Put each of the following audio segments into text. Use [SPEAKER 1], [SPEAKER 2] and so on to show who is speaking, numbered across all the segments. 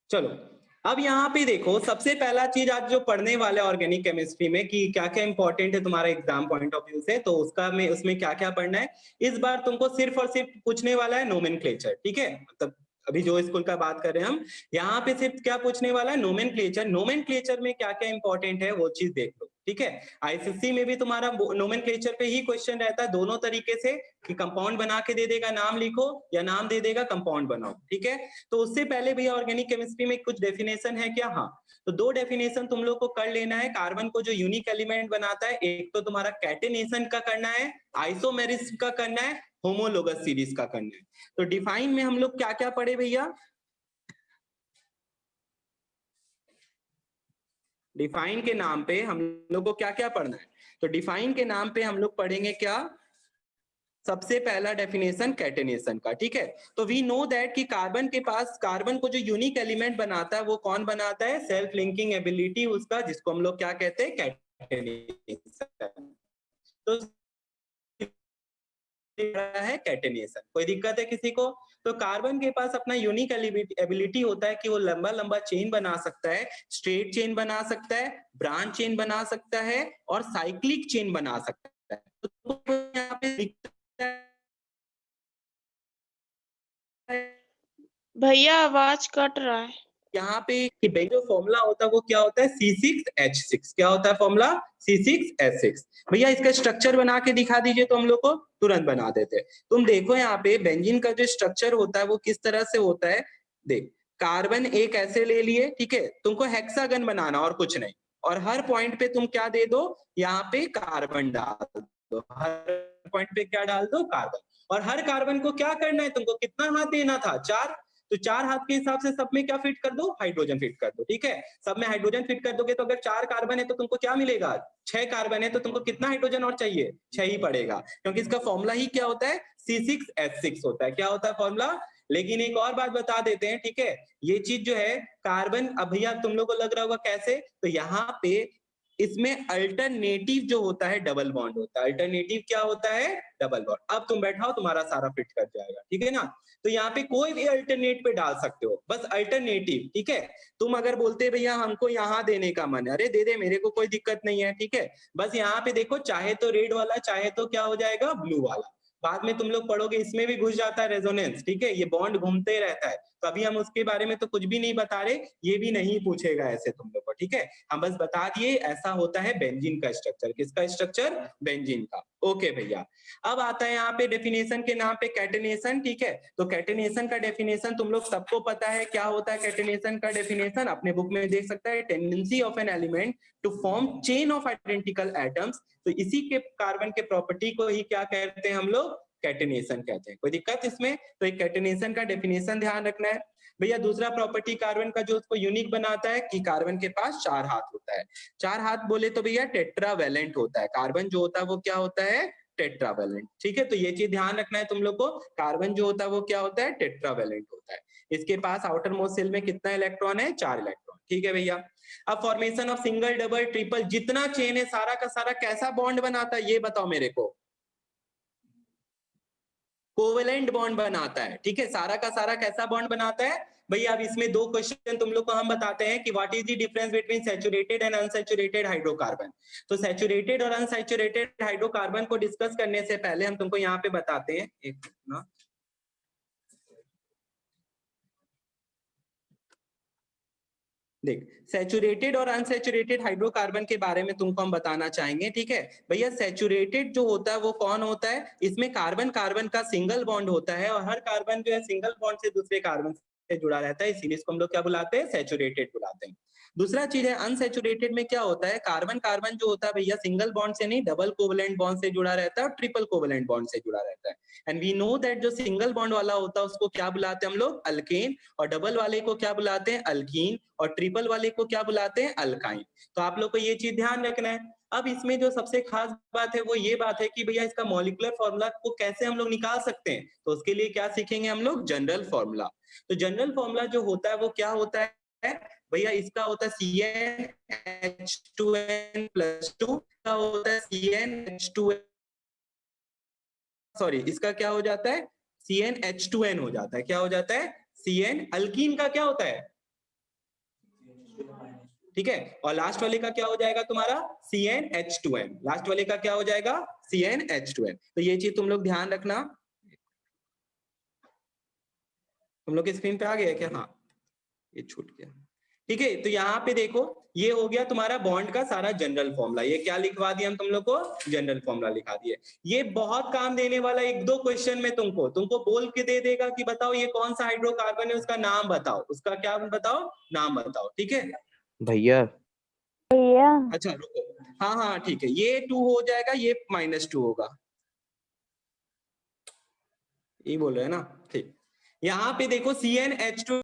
[SPEAKER 1] चलो अब यहाँ पे देखो, सबसे पहला चीज आज जो पढ़ने वाले ऑर्गेनिक केमिस्ट्री में कि क्या क्या इंपॉर्टेंट है तुम्हारा एग्जाम पॉइंट ऑफ व्यू से, तो उसका में उसमें क्या क्या पढ़ना है। इस बार तुमको सिर्फ और सिर्फ पूछने वाला है नोमेनक्लेचर, ठीक है। मतलब अभी जो स्कूल का बात कर रहे हैं हम, यहाँ पे सिर्फ क्या पूछने वाला है, नोमेनक्लेचर। नोमेनक्लेचर में क्या क्या इंपॉर्टेंट है वो चीज देख लो, ठीक है। आईसीएससी में भी तुम्हारा नोमेनक्लेचर पे ही क्वेश्चन रहता है दोनों तरीके से, कि कंपाउंड बना के दे देगा नाम लिखो, या नाम दे देगा कंपाउंड बनाओ, ठीक है। तो उससे पहले भैया ऑर्गेनिक केमिस्ट्री में कुछ डेफिनेशन है क्या? हाँ, तो दो डेफिनेशन तुम लोग को कर लेना है। कार्बन को जो यूनिक एलिमेंट बनाता है, एक तो तुम्हारा कैटेनेशन का करना है, आइसोमेरिज्म का करना है, होमोलोगस सीरीज का करना है। तो डिफाइन में हम लोग क्या क्या पढ़े भैया? डिफाइन के नाम पे हम लोग को क्या क्या पढ़ना है? तो डिफाइन के नाम पे हम लोग पढ़ेंगे क्या? सबसे पहला डेफिनेशन कैटेनेशन का, ठीक है। तो वी नो दैट कि कार्बन के पास, कार्बन को जो यूनिक एलिमेंट बनाता है वो कौन बनाता है? सेल्फ लिंकिंग एबिलिटी उसका, जिसको हम लोग क्या कहते हैं? कैटेनेशन। तो है कैटेनेशन। कोई दिक्कत है किसी को? तो कार्बन के पास अपना यूनिक एबिलिटी होता है कि वो लंबा लंबा चेन बना सकता है, स्ट्रेट चेन बना सकता है, ब्रांच चेन बना सकता है, और साइक्लिक चेन बना सकता है। तो यहाँ पे
[SPEAKER 2] भैया आवाज कट रहा है।
[SPEAKER 1] यहाँ पे कि जो फॉर्मूला होता है वो क्या होता है? C6H6। क्या होता है फॉर्मूला? C6H6। भैया इसका स्ट्रक्चर बना के दिखा दीजिए तो हम लोग को तुरंत बना देते। तुम देखो यहाँ पे बेंजीन का जो स्ट्रक्चर होता है वो किस तरह से होता है। देख, कार्बन एक ऐसे ले लिए, ठीक है, तुमको हेक्सागन बनाना और कुछ नहीं, और हर पॉइंट पे तुम क्या दे दो? यहाँ पे कार्बन डाल दो। हर पॉइंट पे क्या डाल दो? कार्बन। और हर कार्बन को क्या करना है तुमको? कितना हाथ देना था? 4। तो 4 हाथ के हिसाब से सब में क्या फिट कर दो? हाइड्रोजन फिट कर दो, ठीक है। सब में हाइड्रोजन फिट कर दोगे तो अगर 4 कार्बन है तो तुमको क्या मिलेगा? 6 कार्बन है तो तुमको कितना हाइड्रोजन और चाहिए? 6 ही पड़ेगा, क्योंकि इसका फॉर्मूला ही क्या होता है? C6H6 होता है। क्या होता है फॉर्मूला? लेकिन एक और बात बता देते हैं, ठीक है। ये चीज जो है कार्बन, अब भैया तुम लोग को लग रहा होगा कैसे, तो यहाँ पे इसमें अल्टरनेटिव जो होता है डबल बॉन्ड होता है। अल्टरनेटिव क्या होता है? Double bond. अब तुम बैठाओ, तुम्हारा सारा फिट कर जाएगा, ठीक है ना। तो यहाँ पे कोई भी अल्टरनेट पे डाल सकते हो, बस अल्टरनेटिव, ठीक है। तुम अगर बोलते भैया हमको यहाँ देने का मन है, अरे दे दे, मेरे को कोई दिक्कत नहीं है, ठीक है। बस यहाँ पे देखो, चाहे तो रेड वाला, चाहे तो क्या हो जाएगा? ब्लू वाला। बाद में तुम लोग पढ़ोगे इसमें भी घुस जाता है रेजोनेंस, ठीक है, ये बॉन्ड घूमते रहता है। तो अभी हम उसके बारे में तो कुछ भी नहीं बता रहे, ये भी नहीं पूछेगा ऐसे तुम लोग को, ठीक है। हम बस बता दिए ऐसा होता है बेंजीन का स्ट्रक्चर। किसका स्ट्रक्चर? बेंजीन का। ओके भैया, अब आता है यहाँ पे डेफिनेशन के नाम पे कैटेनेशन, ठीक है। तो कैटेनेशन का डेफिनेशन तुम लोग सबको पता है क्या होता है। कैटेनेशन का डेफिनेशन अपने बुक में देख सकता है, tendency of an element to form chain of identical atoms. तो इसी के कार्बन के प्रॉपर्टी को ही क्या कहते हैं हम लोग? कैटेनेशन कहते हैं। कोई दिक्कत इसमें? तो एक कैटेनेशन का डेफिनेशन ध्यान रखना है भैया। दूसरा प्रॉपर्टी कार्बन का जो उसको यूनिक बनाता है कि कार्बन के पास 4 हाथ होता है। 4 हाथ बोले तो भैया टेट्रावैलेंट होता है। कार्बन जो होता है वो क्या होता है? टेट्रावैलेंट, ठीक है। तो ये चीज ध्यान रखना है तुम लोग को, कार्बन जो होता है वो क्या होता है? टेट्रावैलेंट होता है। इसके पास आउटर मोस्ट शेल में कितना इलेक्ट्रॉन है? 4 इलेक्ट्रॉन, ठीक है भैया। अब formation of single, double, triple, जितना चेन है सारा का सारा कैसा बॉन्ड बनाता है ये बताओ मेरे को? कोवेलेंट बॉन्ड बनाता है, ठीक है। सारा का सारा कैसा बॉन्ड बनाता है भैया? अब इसमें दो क्वेश्चन तुम लोग को हम बताते हैं कि what is the difference between saturated and unsaturated hydrocarbon. तो सैचुरेटेड और अनसैचुरेटेड हाइड्रोकार्बन को डिस्कस करने से पहले हम तुमको यहाँ पे बताते हैं, एक ना, देख, सैचुरेटेड और अनसैचुरेटेड हाइड्रोकार्बन के बारे में तुमको हम बताना चाहेंगे, ठीक है भैया। सैचुरेटेड जो होता है वो कौन होता है? इसमें कार्बन कार्बन का सिंगल बॉन्ड होता है, और हर कार्बन जो है सिंगल बॉन्ड से दूसरे कार्बन से जुड़ा रहता है, इसीलिए इसको हम लोग क्या बुलाते हैं? सैचुरेटेड बुलाते हैं। दूसरा चीज है अनसैचुरेटेड में क्या होता है? कार्बन कार्बन जो होता है भैया सिंगल बॉन्ड से नहीं, डबल कोवलेंट बॉन्ड से जुड़ा रहता है और ट्रिपल कोवलेंट बॉन्ड से जुड़ा रहता है। एंड वी नो दैट जो सिंगल बॉन्ड वाला होता है उसको क्या बुलाते हैं हम लोग? अल्केन। और डबल वाले को क्या बुलाते हैं? अल्कीन। और ट्रिपल वाले को क्या बुलाते हैं? अल्काइन। तो आप लोग को ये चीज ध्यान रखना है। अब इसमें जो सबसे खास बात है वो ये बात है कि भैया इसका मॉलिक्यूलर फॉर्मूला को कैसे हम लोग निकाल सकते हैं, तो उसके लिए क्या सीखेंगे हम लोग? General formula. तो जनरल फॉर्मूला जो होता है वो क्या होता है भैया? इसका होता है CnH2n+2 का होता है CnH2, सॉरी इसका क्या हो जाता है? CnH2n हो जाता है। क्या हो जाता है? Cn। अल्कीन का क्या होता है? ठीक है। और लास्ट वाले का क्या हो जाएगा तुम्हारा CnH2n, लास्ट वाले का क्या हो जाएगा CnH2n। तो ये चीज तुम लोग ध्यान रखना। तुम लोग की स्क्रीन पे आ गया क्या? हाँ, ये छूट गया। ठीक है, तो यहाँ पे देखो ये हो गया तुम्हारा बॉन्ड का सारा जनरल फॉर्मूला। ये क्या लिखवा दिया हम तुम लोग को? जनरल फॉर्मूला लिखा दिए। ये बहुत काम देने वाला, एक दो क्वेश्चन में तुमको बोल के दे देगा कि बताओ ये कौन सा हाइड्रोकार्बन है, उसका नाम बताओ, उसका क्या बताओ, नाम बताओ। ठीक है
[SPEAKER 3] भैया
[SPEAKER 1] अच्छा रुको, हाँ हाँ ठीक है, ये 2 हो जाएगा, ये -2 होगा, ये बोल रहे हैं ना। ठीक, यहाँ पे देखो CnH2।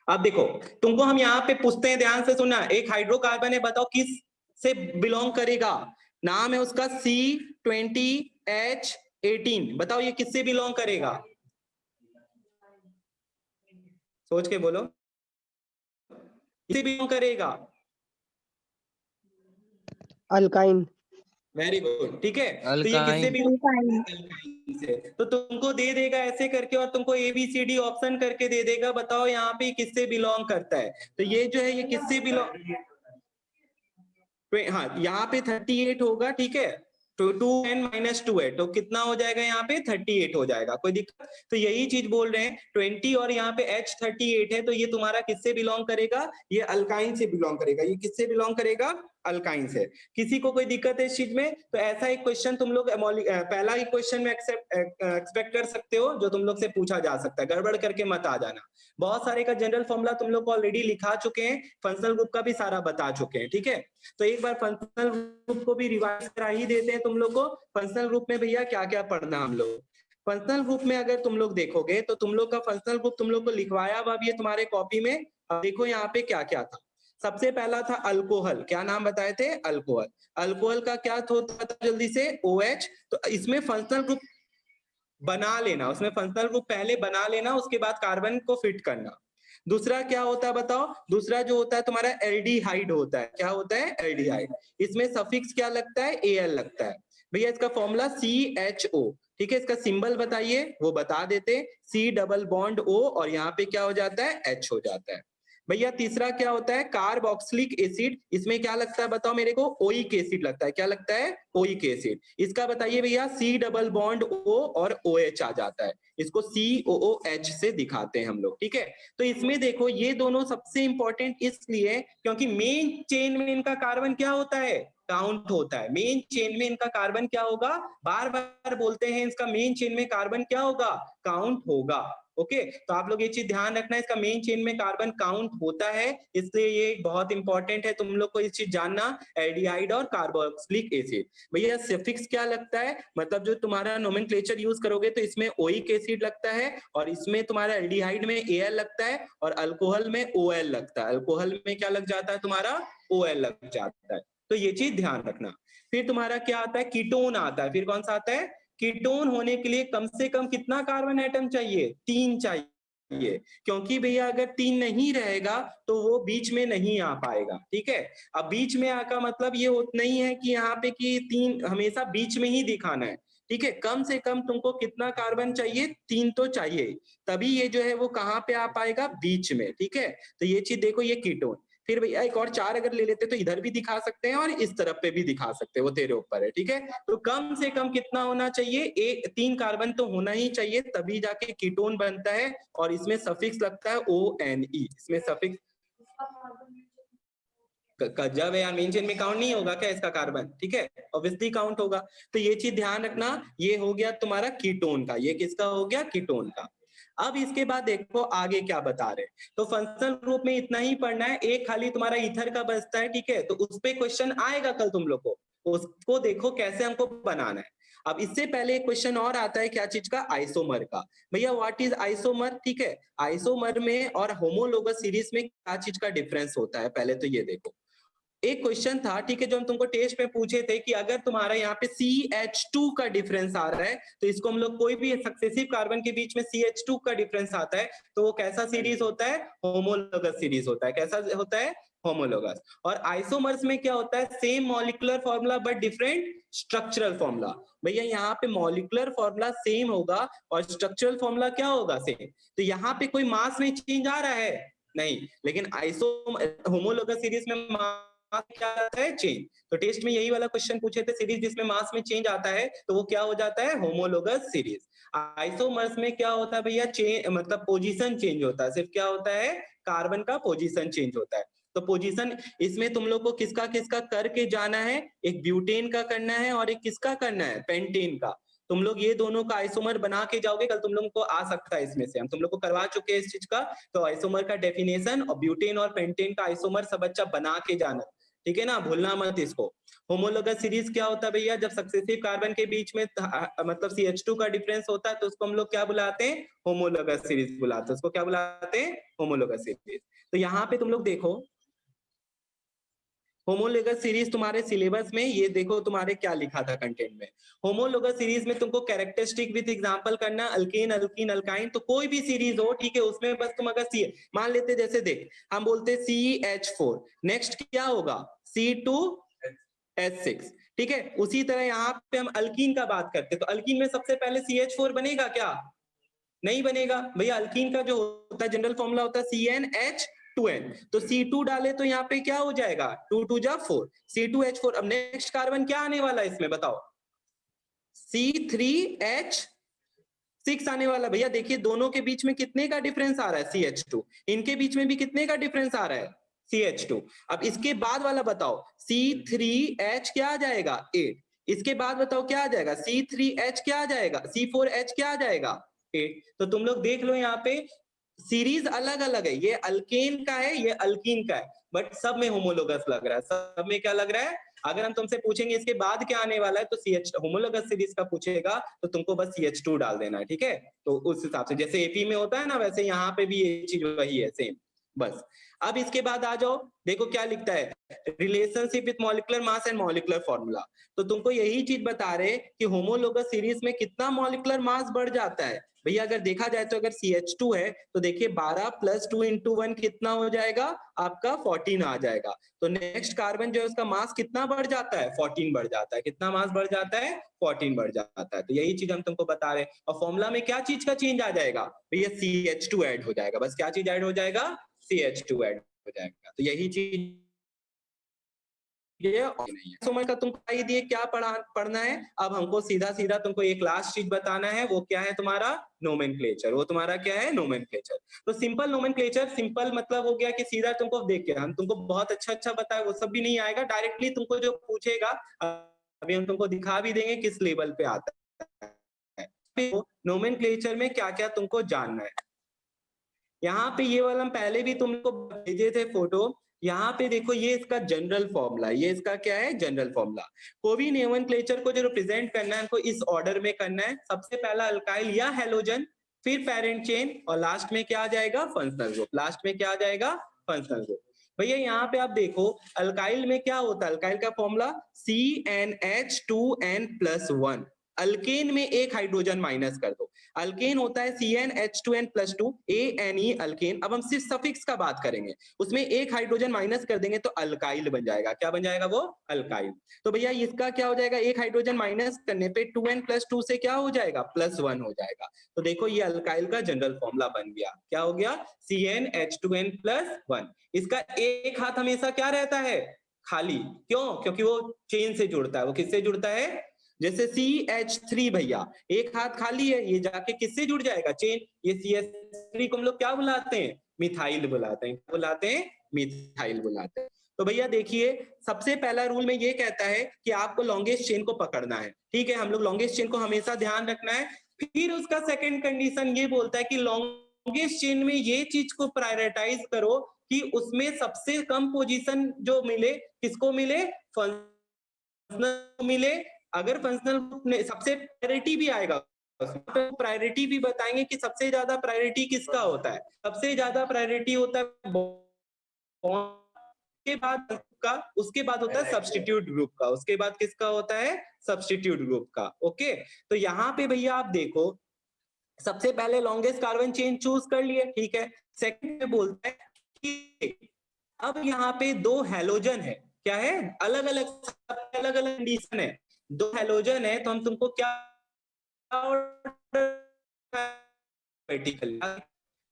[SPEAKER 1] अब देखो तुमको हम यहाँ पे पूछते हैं, ध्यान से सुनना। एक हाइड्रोकार्बन है, बताओ किस से बिलोंग करेगा? नाम है उसका C20H18। बताओ ये किससे बिलोंग करेगा? सोच के बोलो, किससे बिलोंग करेगा?
[SPEAKER 4] अल्काइन।
[SPEAKER 1] वेरी गुड, ठीक है। तो ये किससे बिलोंग से, तो तुमको दे देगा ऐसे करके, और तुमको ABCD ऑप्शन करके दे देगा। बताओ यहाँ पे किससे बिलोंग करता है? तो ये जो है ये किससे बिलोंग, हाँ यहाँ पे 38 होगा, ठीक है। तो 2n - 2 है, तो कितना हो जाएगा? यहाँ पे 38 हो जाएगा। कोई दिक्कत? तो यही चीज बोल रहे हैं, 20 और यहाँ पे H38 है, तो ये तुम्हारा किससे बिलोंग करेगा? ये अल्काइन से बिलोंग करेगा। ये किससे बिलोंग करेगा? अल्काइन से। किसी को कोई दिक्कत है इस चीज में? तो ऐसा एक क्वेश्चन तुम लोग पहला ही क्वेश्चन में एक्सपेक्ट कर सकते हो, जो तुम लोग से पूछा जा सकता है। गड़बड़ करके मत आ जाना। बहुत सारे का जनरल फॉर्मूला तुम लोग को ऑलरेडी लिखा चुके हैं, फंक्शनल ग्रुप का भी सारा बता चुके हैं, ठीक है। तो एक बार फंक्शनल ग्रुप को भी रिवाइज करा ही देते हैं तुम लोग को। फंक्शनल ग्रुप में भैया क्या क्या पढ़ना हम लोग? फंक्शनल ग्रुप में अगर तुम लोग देखोगे तो तुम लोग का फंक्शनल ग्रुप तुम लोग को लिखवाया हुआ भी है तुम्हारे कॉपी में। अब देखो यहाँ पे क्या क्या था। सबसे पहला था अल्कोहल। क्या नाम बताए थे? अल्कोहल। अल्कोहल का क्या होता था जल्दी से? OH। तो इसमें फंक्शनल ग्रुप बना लेना, उसमें फंक्शनल ग्रुप पहले बना लेना, उसके बाद कार्बन को फिट करना। दूसरा क्या होता है बताओ? दूसरा जो होता है तुम्हारा एल्डिहाइड होता है। क्या होता है? एल्डिहाइड। इसमें सफिक्स क्या लगता है? Al लगता है। भैया इसका फॉर्मूला CHO, ठीक है। इसका सिंबल बताइए, वो बता देते। C डबल बॉन्ड O, और यहाँ पे क्या हो जाता है? H हो जाता है। भैया तीसरा क्या होता है? Carboxylic acid. इसमें क्या लगता है बताओ मेरे को? ओइक एसिड लगता है। क्या लगता है? Oic acid. इसका बताइए भैया। C डबल बॉन्ड O और OH आ जाता है। इसको COOH से दिखाते हैं हम लोग, ठीक है। तो इसमें देखो ये दोनों सबसे इंपॉर्टेंट इसलिए क्योंकि मेन चेन में इनका कार्बन क्या होता है? काउंट होता है। मेन चेन में इनका कार्बन क्या होगा? बार बार बोलते हैं, इसका मेन चेन में कार्बन क्या होगा? काउंट होगा। ओके, तो आप लोग ये चीज ध्यान रखना, इसका मेन चेन में कार्बन काउंट होता है, इसलिए ये बहुत इंपॉर्टेंट है तुम लोग को इस चीज जानना। एल्डिहाइड और कार्बोक्सिलिक एसिड। भैया सफिक्स क्या लगता है? मतलब जो तुम्हारा नोमेनक्लेचर यूज करोगे तो इसमें ओइक एसिड लगता है, और इसमें तुम्हारा एल्डिहाइड में Al लगता है, और अल्कोहल में OL लगता है। अल्कोहल में क्या लग जाता है तुम्हारा? OL लग जाता है। तो ये चीज ध्यान रखना। फिर तुम्हारा क्या आता है? कीटोन आता है। फिर कौन सा आता है? कीटोन होने के लिए कम से कम कितना कार्बन एटम चाहिए? 3 चाहिए, क्योंकि भैया अगर 3 नहीं रहेगा तो वो बीच में नहीं आ पाएगा, ठीक है। अब बीच में आका मतलब ये नहीं है कि यहाँ पे कि 3 हमेशा बीच में ही दिखाना है, ठीक है। कम से कम तुमको कितना कार्बन चाहिए? 3 तो चाहिए, तभी ये जो है वो कहाँ पे आ पाएगा? बीच में, ठीक है। तो ये चीज देखो, ये कीटोन। फिर भैया एक और 4 अगर ले लेते तो इधर भी दिखा सकते हैं और इस तरफ पे भी दिखा सकते हैं, वो तेरे ऊपर है, ठीक है। तो कम से कम कितना होना चाहिए? 3 कार्बन तो होना ही चाहिए, तभी जाके कीटोन बनता है। और इसमें सफिक्स लगता है ONE। इसमें सफिक्स जब यार मेन चेन में काउंट नहीं होगा क्या इसका कार्बन? ठीक है, ऑब्वियसली काउंट होगा। तो ये चीज ध्यान रखना। ये हो गया तुम्हारा कीटोन का। ये किसका हो गया? कीटोन का। अब इसके बाद देखो आगे क्या बता रहे। तो फंक्शनल ग्रुप में इतना ही पढ़ना है। एक खाली तुम्हारा ईथर का बचता है, ठीक है। तो उस पे क्वेश्चन आएगा कल तुम लोग को, उसको देखो कैसे हमको बनाना है। अब इससे पहले एक क्वेश्चन और आता है, क्या चीज का? आइसोमर का। भैया व्हाट इज आइसोमर? ठीक है, आइसोमर में और होमोलोगस सीरीज में क्या चीज का डिफरेंस होता है? पहले तो ये देखो। एक क्वेश्चन था, ठीक है, जो हम तुमको टेस्ट में पूछे थे कि अगर तुम्हारा यहाँ पे CH2 का डिफरेंस आ रहा है, तो इसको हम लोग कोई भी सक्सेसिव कार्बन के बीच में CH2 का डिफरेंस आता है तो वो कैसा सीरीज होता है? होमोलोगस सीरीज होता है। कैसा होता है? होमोलोगस। और आइसोमर्स में क्या होता है? Same molecular formula but different structural formula. भैया यहाँ पे मॉलिक्यूलर फॉर्मूला सेम होगा और स्ट्रक्चरल फॉर्मूला क्या होगा? सेम। तो यहाँ पे कोई मास में चेंज आ रहा है? नहीं, लेकिन आइसो होमोलोगस सीरीज में मास क्या आता है, चेंज। तो टेस्ट में यही वाला क्वेश्चन पूछे थे, सीरीज जिसमें मास में चेंज आता है तो वो क्या हो जाता है, होमोलोगस सीरीज। आइसोमर्स में क्या होता है भैया, चेंज मतलब पोजीशन चेंज होता है, सिर्फ क्या होता है, कार्बन का पोजीशन चेंज होता है। तो पोजीशन इसमें तुम लोग को किसका किसका करके जाना है, एक ब्यूटेन का करना है और एक किसका करना है, पेंटेन का। तुम लोग ये दोनों का आइसोमर बना के जाओगे, कल तुम लोगों को आ सकता है इसमें से, हम तुम लोग को करवा चुके हैं इस चीज का। तो आइसोमर का डेफिनेशन और ब्यूटेन और पेंटेन का आइसोमर सब बच्चा बना के जाना, ठीक है ना, भूलना मत इसको। होमोलोगस सीरीज क्या होता है भैया, जब सक्सेसिव कार्बन के बीच में मतलब CH2 का डिफरेंस होता है तो उसको हम लोग क्या बुलाते हैं, होमोलोगस सीरीज बुलाते हैं, उसको क्या बुलाते हैं, होमोलोगस सीरीज। तो यहाँ पे तुम लोग देखो होमोलोगस सीरीज तुम्हारे सिलेबस में ये देखो तुम्हारे क्या लिखा था कंटेंट में। होमोलोगस सीरीज में तुमको कैरेक्टरिस्टिक विद एग्जांपल करना, अल्केन अल्कीन अल्काइन, तो कोई भी सीरीज हो, ठीक है, उसमें बस तुम अगर सी मान लेते, जैसे देख हम बोलते CH4, नेक्स्ट क्या होगा C2H6, ठीक है। उसी तरह यहाँ पे हम अल्कीन का बात करते तो अल्कीन में सबसे पहले CH4 बनेगा क्या, नहीं बनेगा भैया। अल्कीन का जो होता है जनरल फॉर्मूला होता है CnH2n, तो C2 डाले तो यहाँ पे क्या हो जाएगा, 2 2 जा 4, C2H4। अब नेक्स्ट कार्बन क्या आने वाला है इसमें बताओ, C3H6 आने वाला। भैया देखिए दोनों के बीच में कितने का डिफरेंस आ रहा है, CH2, इनके बीच में भी कितने का डिफरेंस आ रहा है, CH2। अब इसके बाद वाला बताओ, C3H क्या आ जाएगा, 8। इसके बाद बताओ क्या आ जाएगा, C3H क्या आ जाएगा, C4H क्या आ जाएगा, 8। तो तुम लोग देख लो यहाँ पे सीरीज अलग अलग है, ये अल्केन का है, ये अल्कीन का है, बट सब में होमोलोगस लग रहा है, सब में क्या लग रहा है। अगर हम तुमसे पूछेंगे इसके बाद क्या आने वाला है तो CH होमोलोगस सीरीज का पूछेगा तो तुमको बस CH2 डाल देना है, ठीक है। तो उस हिसाब से जैसे एपी में होता है ना, वैसे यहाँ पे भी ये चीज वही है, सेम बस। अब इसके बाद आ जाओ, देखो क्या लिखता है, relationship with molecular mass and molecular formula. तो तुमको यही चीज बता रहे कि होमोलोगस सीरीज में कितना मॉलिक्यूलर मास बढ़ जाता है भैया। अगर देखा जाए तो अगर CH2 है तो देखिए 12 + 2 × 1 कितना हो जाएगा आपका, 14 आ जाएगा। तो नेक्स्ट कार्बन जो है उसका मास कितना बढ़ जाता है, 14 बढ़ जाता है। कितना मास बढ़ जाता है, 14 बढ़ जाता है। तो यही चीज हम तुमको बता रहे हैं। और फॉर्मूला में क्या चीज का चेंज आ जाएगा भैया, CH2 ऐड हो जाएगा, बस क्या चीज ऐड हो जाएगा, CH2 ऐड हो जाएगा। तो यही चीज ये और नहीं है। समझ का तुमको ही दिए क्या पढ़ना है। अब हमको सीधा सीधा तुमको एक लास्ट चीज बताना है, वो क्या है तुम्हारा, नोमेनक्लेचर। वो तुम्हारा क्या है, नोमेनक्लेचर। तो सिंपल नोमेनक्लेचर, सिंपल मतलब हो गया कि सीधा तुमको देख के हम तुमको बहुत अच्छा अच्छा बताया, वो सब भी नहीं आएगा, डायरेक्टली तुमको जो पूछेगा अभी हम तुमको दिखा भी देंगे किस लेवल पे आता है। नोमेनक्लेचर में क्या क्या तुमको जानना है, यहाँ पे ये वाला हम पहले भी तुमको भेजे थे फोटो। यहाँ पे देखो ये इसका जनरल फॉर्मूला, ये इसका क्या है, जनरल फॉर्मूला। कोई भी नोमेनक्लेचर को जो रिप्रेजेंट करना है हमको इस ऑर्डर में करना है। सबसे पहला अल्काइल या हैलोजन, फिर पेरेंट चेन, और लास्ट में क्या आ जाएगा, फंक्शनल ग्रुप। लास्ट में क्या आ जाएगा, फंक्शनल ग्रुप। भैया यहाँ पे आप देखो अल्काइल में क्या होता है, अल्काइल का फॉर्मूला CnH2n+1। अल्केन में एक हाइड्रोजन माइनस कर दो, अल्केन होता है CnH2n+2 ANE अल्केन। अब हम सिर्फ सफिक्स का बात करेंगे, उसमें एक हाइड्रोजन माइनस कर देंगे तो अल्काइल बन जाएगा। क्या बन जाएगा वो, अल्काइल। तो भैया इसका क्या हो जाएगा, एक हाइड्रोजन माइनस करने पे 2n+2 से क्या हो जाएगा, +1 हो जाएगा। तो देखो ये अल्काइल का जनरल फॉर्मूला बन गया। क्या हो गया, CnH2n+1। इसका एक हाथ हमेशा क्या रहता है, खाली। क्यों, क्योंकि वो चेन से जुड़ता है। वो किससे जुड़ता है, जैसे CH3 भैया एक हाथ खाली है, ये जाके किससे जुड़ जाएगा, चेन। ये CH3 को हम लोग क्या बुलाते हैं, मिथाइल बुलाते हैं। बुलाते हैं, मिथाइल बुलाते हैं। तो भैया देखिए सबसे पहला रूल में ये कहता है कि आपको लॉन्गेस्ट चेन को पकड़ना है, ठीक है। हम लोग लॉन्गेस्ट चेन को हमेशा ध्यान रखना है। फिर उसका सेकंड कंडीशन ये बोलता है कि लॉन्गेस्ट चेन में ये चीज को प्रायोरिटाइज करो कि उसमें सबसे कम पोजीशन जो मिले, किसको मिले, फंक्शनल मिले। अगर फंक्शनल सबसे प्रायोरिटी भी आएगा, प्रायोरिटी भी बताएंगे कि सबसे ज्यादा प्रायोरिटी किसका होता है। सबसे ज्यादा प्रायोरिटी होता है के बाद का, उसके बाद होता है सब्स्टिट्यूट ग्रुप का, उसके बाद किसका होता है, सब्स्टिट्यूट ग्रुप का। ओके, तो यहाँ पे भैया आप देखो सबसे पहले लॉन्गेस्ट कार्बन चेन चूज कर लिए, ठीक है। सेकंड में बोलता है कि अब यहाँ पे दो हैलोजन है, क्या है, अलग अलग अलग अलग कंडीशन है, दो हैलोजन है, तो हम तुमको क्या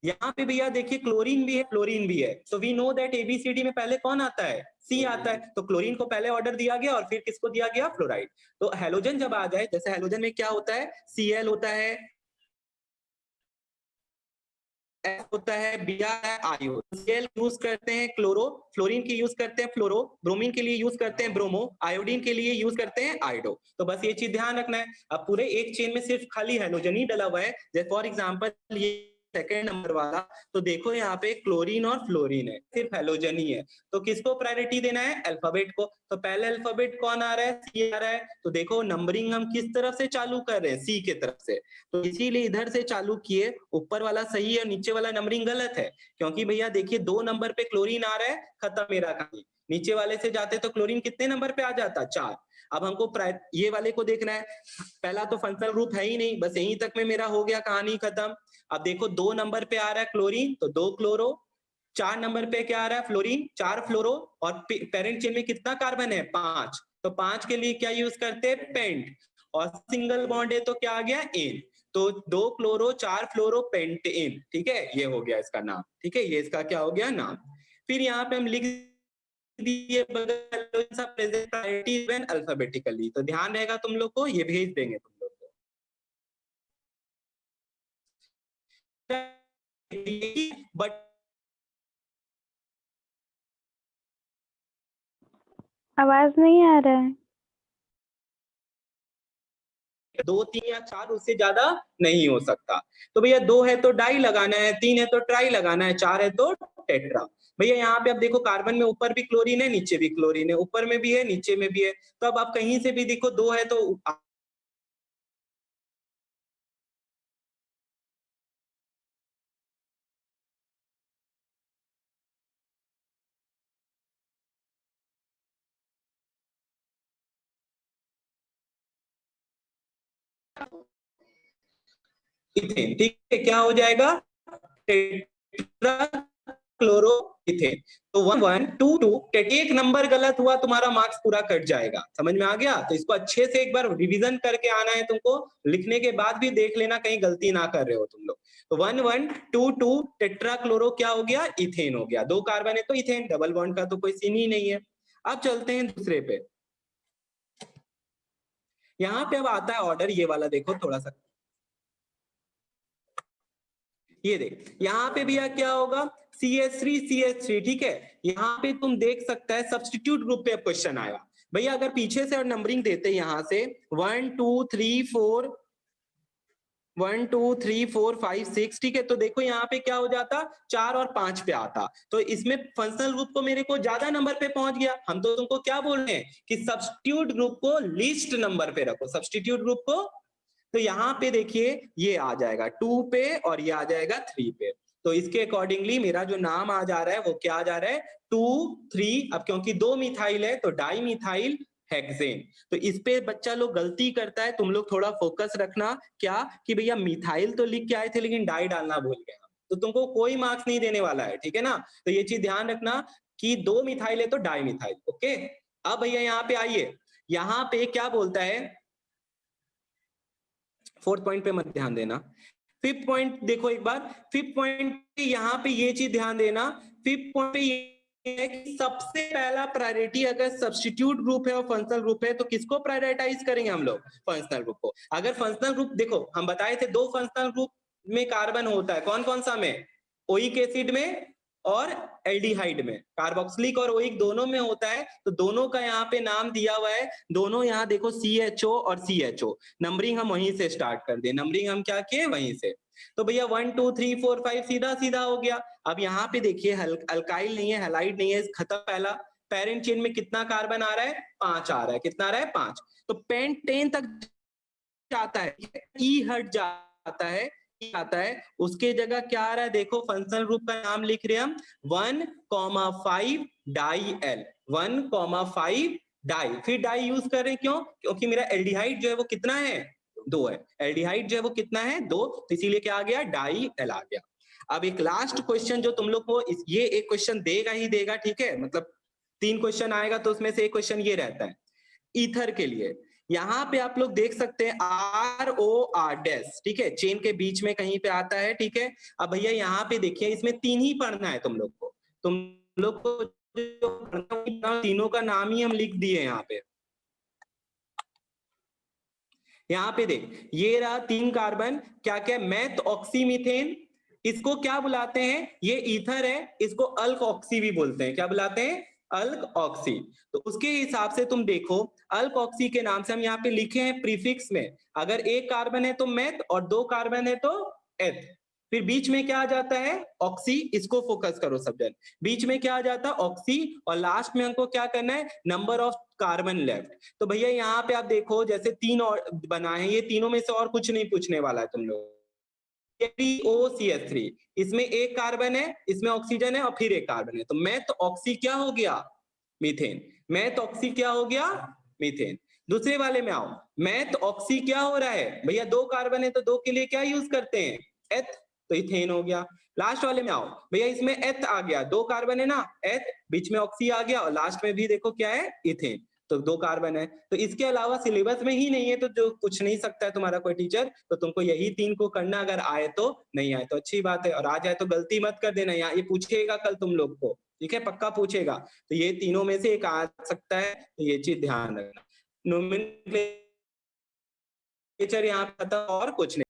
[SPEAKER 1] यहाँ पे भैया देखिए क्लोरीन भी है, फ्लोरीन भी है, तो वी नो दैट एबीसीडी में पहले कौन आता है, सी आता है, तो क्लोरीन को पहले ऑर्डर दिया गया और फिर किसको दिया गया, फ्लोराइड। तो हेलोजन जब आ जाए, जैसे हेलोजन में क्या होता है, Cl होता है, होता है, Br है, आयो, Cl यूज करते हैं क्लोरो, फ्लोरीन की यूज करते हैं फ्लोरो, ब्रोमीन के लिए यूज करते हैं ब्रोमो, आयोडीन के लिए यूज करते हैं आयोडो। तो बस ये चीज ध्यान रखना है। अब पूरे एक चेन में सिर्फ खाली हेलोजन ही डला हुआ है, जैसे फॉर एग्जांपल ये सेकंड नंबर वाला, तो देखो यहाँ पे क्लोरीन और फ्लोरीन है, सिर्फ हेलोजन ही है, तो किसको प्रायोरिटी देना है, अल्फाबेट को। तो पहले अल्फाबेट कौन आ रहा है, सी आ रहा है, तो देखो नंबरिंग हम किस तरफ से चालू कर रहे हैं, सी के तरफ से, तो इसीलिए इधर से चालू किए, ऊपर वाला सही है, नीचे वाला नंबरिंग गलत है, क्योंकि भैया देखिए 2 नंबर पे क्लोरीन आ रहा है, खत्म मेरा कहानी। नीचे वाले से जाते तो क्लोरीन कितने नंबर पे आ जाता, 4। अब हमको ये वाले को देखना है, पहला तो फंक्शनल ग्रुप है ही नहीं, बस यहीं तक में मेरा हो गया, कहानी खत्म। अब देखो 2 नंबर पे आ रहा है क्लोरीन, तो 2 क्लोरो, 4 नंबर पे क्या आ रहा है, फ्लोरीन, 4 फ्लोरो, और पेरेंट चेन में कितना कार्बन है, 5, तो 5 के लिए क्या यूज करते हैं, पेंट, और सिंगल बॉन्ड है तो क्या आ गया, एन, तो 2 क्लोरो 4 फ्लोरो पेंटेन, ठीक है, ये हो गया इसका नाम, ठीक है, ये इसका क्या हो गया, नाम। फिर यहाँ पे हम लिख दिए प्रेजेंट प्रायोरिटी व्हेन अल्फाबेटिकली, तो ध्यान रहेगा तुम लोग को, ये भेज देंगे तुम लोग को। बट
[SPEAKER 3] आवाज नहीं आ रहा है।
[SPEAKER 1] 2, 3 या 4, उससे ज्यादा नहीं हो सकता। तो भैया 2 है तो डाई लगाना है, 3 है तो ट्राई लगाना है, 4 है तो टेट्रा। भैया यहाँ पे अब देखो कार्बन में ऊपर भी क्लोरीन है, नीचे भी क्लोरीन है, ऊपर में भी है, नीचे में भी है, तो अब आप कहीं से भी देखो 2 है तो इथेन, ठीक है, क्या हो जाएगा, क्लोरो इथेन। तो 1 1 2 2, एक नंबर गलत हुआ तुम्हारा मार्क्स पूरा कट जाएगा, समझ में आ गया। तो इसको अच्छे से एक बार रिवीजन करके आना है तुमको, लिखने के बाद भी देख लेना कहीं गलती ना कर रहे हो तुम लोग। तो 1 1 2 2 टेट्रा क्लोरो क्या हो गया, इथेन हो गया, 2 कार्बन है तो इथेन, डबल बॉन्ड का तो कोई सीन ही नहीं है। अब चलते हैं दूसरे पे, यहाँ पे अब आता है ऑर्डर, ये वाला देखो थोड़ा सा, ये देख यहाँ पे भैया क्या होगा, CH3 ठीक है। यहाँ पे तुम देख सकता है सब्स्टिट्यूट ग्रुप पे क्वेश्चन आया भैया, अगर पीछे से और नंबरिंग देते यहाँ से 1 2 3 4 1 2 3 4 5 6, ठीक है, तो देखो यहाँ पे क्या हो जाता, 4 और 5 पे आता, तो इसमें फंक्शनल ग्रुप को मेरे को ज्यादा नंबर पे पहुंच गया। हम तो तुमको क्या बोल रहे हैं कि सब्स्टिट्यूट ग्रुप को लीस्ट नंबर पे रखो, सब्स्टिट्यूट ग्रुप को, तो यहाँ पे देखिए ये आ जाएगा 2 पे और ये आ जाएगा 3 पे, तो इसके अकॉर्डिंगली मेरा जो नाम आ जा रहा है वो क्या आ जा रहा है, 2 3, अब क्योंकि 2 मिथाइल है तो डाई मिथाइल हेक्सेन। तो इस पे बच्चा लोग गलती करता है, तुम लोग थोड़ा फोकस रखना, क्या कि भैया मिथाइल तो लिख के आए थे लेकिन डाई डालना भूल गए, तो तुमको कोई मार्क्स नहीं देने वाला है, ठीक है ना। तो ये चीज ध्यान रखना कि 2 मिथाइल है तो डाई मिथाइल, ओके। अब भैया यहाँ पे आइए, यहाँ पे क्या बोलता है, 4th पॉइंट पे मत ध्यान देना, 5th पॉइंट देखो एक बार, 5th पॉइंट यहाँ पे ये चीज ध्यान देना, 5th पॉइंट पे ये है कि सबसे पहला प्रायोरिटी अगर सब्स्टिट्यूट ग्रुप है और फंक्शनल ग्रुप है तो किसको प्रायोरिटाइज करेंगे हम लोग, फंक्शनल ग्रुप को। अगर फंक्शनल ग्रुप देखो हम बताए थे 2 फंक्शनल ग्रुप में कार्बन होता है, कौन कौन सा में, ओइक एसिड में और एल्डिहाइड में, कार्बोक्सिलिक और ओइक दोनों में होता है, तो दोनों का यहाँ पे नाम दिया हुआ है, दोनों यहाँ देखो CHO और CHO, नंबरिंग हम वहीं से स्टार्ट कर दे, नंबरिंग हम क्या किए वहीं से, तो भैया 1 2 3 4 5 सीधा सीधा हो गया। अब यहाँ पे देखिए अल्काइल नहीं है, हैलाइड नहीं है, खत्म पहला। पेरेंट चेन में कितना कार्बन आ रहा है, 5 आ रहा है, कितना आ रहा है, 5, तो पेंटेन तक जाता है, ई हट जाता है, आता है, उसके जगह क्या आ रहा है, देखो फंक्शनल ग्रुप का नाम लिख रहे हैं हम 1,5 डाई एल, 1,5 डाई, फिर डाई यूज कर रहे हैं क्यों, क्योंकि मेरा एल्डिहाइड जो है वो कितना है, 2 है, एल्डिहाइड जो है वो कितना है, 2, तो इसीलिए क्या आ गया, डाई एल आ गया। अब एक लास्ट क्वेश्चन जो तुम लोग को ये एक क्वेश्चन देगा ही देगा, ठीक है, मतलब 3 क्वेश्चन आएगा तो उसमें से एक क्वेश्चन ये रहता है ईथर के लिए। यहाँ पे आप लोग देख सकते हैं ROR डैश, ठीक है, चेन के बीच में कहीं पे आता है, ठीक है। अब भैया यहाँ पे देखिए इसमें 3 ही पढ़ना है तुम लोग को, जो पढ़ना है, तीनों का नाम ही हम लिख दिए यहाँ पे। यहाँ पे देख, ये रहा 3 कार्बन, क्या क्या, मेथ ऑक्सी मीथेन, इसको क्या बुलाते हैं, ये ईथर है, इसको अल्क ऑक्सी भी बोलते हैं, क्या बुलाते हैं, अल्क ऑक्सी। तो उसके हिसाब से तुम देखो, अल्क ऑक्सी के नाम से हम यहाँ पे लिखे हैं प्रीफिक्स में, अगर एक कार्बन है तो मेथ और 2 कार्बन है तो एथ, फिर बीच में क्या आ जाता है, ऑक्सी, इसको फोकस करो सब जन, बीच में क्या आ जाता है, ऑक्सी, और लास्ट में हमको क्या करना है, नंबर ऑफ कार्बन लेफ्ट। तो भैया यहाँ पे आप देखो जैसे 3 और बना है, ये तीनों में से और कुछ नहीं पूछने वाला है तुम लोग। COCH3, इसमें एक कार्बन है, इसमें ऑक्सीजन है और फिर एक कार्बन है, तो मेथ ऑक्सी क्या हो गया, मीथेन, मेथ ऑक्सी क्या हो गया, मीथेन। दूसरे वाले में आओ, मेथ ऑक्सी क्या हो रहा है भैया, 2 कार्बन है तो 2 के लिए क्या यूज करते हैं, एथ, तो इथेन हो गया। लास्ट वाले में आओ भैया, इसमें एथ आ गया, 2 कार्बन है ना, एथ, बीच में ऑक्सी आ गया और लास्ट में भी देखो क्या है, इथेन, तो 2 कार्बन है। तो इसके अलावा सिलेबस में ही नहीं है तो जो पूछ नहीं सकता है तुम्हारा कोई टीचर, तो तुमको यही 3 को करना, अगर आए तो, नहीं आए तो अच्छी बात है, और आ जाए तो गलती मत कर देना, यहाँ ये पूछेगा कल तुम लोग को, ठीक है, पक्का पूछेगा, तो ये तीनों में से एक आ सकता है, तो ये चीज ध्यान रखना। नोमेनक्लेचर यहाँ पता और कुछ नहीं।